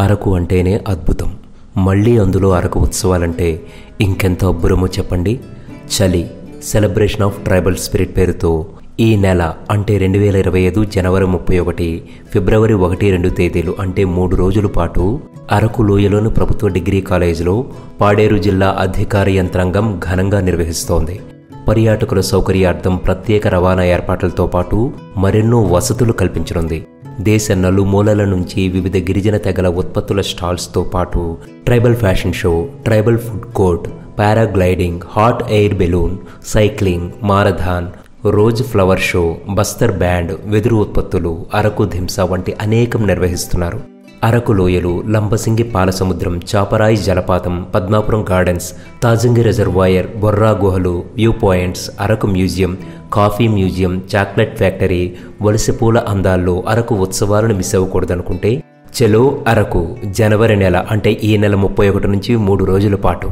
అరకు అంటేనే అద్భుతం. మళ్ళీ అందులో అరకు ఉత్సవాలంటే ఇంకెంత అబ్బురమో చెప్పండి. చలి సెలబ్రేషన్ ఆఫ్ ట్రైబల్ స్పిరిట్ పేరుతో ఈ నెల అంటే 2025 జనవరి 31, ఫిబ్రవరి 1-2 తేదీలు అంటే 3 రోజుల పాటు అరకు లోయలోని ప్రభుత్వ డిగ్రీ కాలేజీలో పాడేరు జిల్లా అధికార యంత్రాంగం ఘనంగా నిర్వహిస్తోంది. పర్యాటకుల సౌకర్యార్థం ప్రత్యేక రవాణా ఏర్పాట్లతో పాటు మరెన్నో వసతులు కల్పించనుంది. దేశ నలుమూలల నుంచి వివిధ గిరిజన తెగల ఉత్పత్తుల స్టాల్స్తో పాటు tribal fashion show, tribal food court, paragliding, hot air balloon, cycling, marathon, rose flower show, Bastar band, వెదురు ఉత్పత్తులు, అరకు ధింస వంటి అనేకం నిర్వహిస్తున్నారు. అరకు లోయలు, లంబసింగి పాలసముద్రం, చాపరాయి జలపాతం, పద్మాపురం గార్డెన్స్, తాజంగి రిజర్వాయర్, బొర్రా గుహలు, view points, Araku museum, coffee museum, chocolate factory, వలసపూల అందాల్లో అరకు ఉత్సవాలను మిస్ అవ్వకూడదనుకుంటే చలో అరకు జనవరి నెల అంటే ఈ నెల 31 నుంచి 3 రోజుల పాటు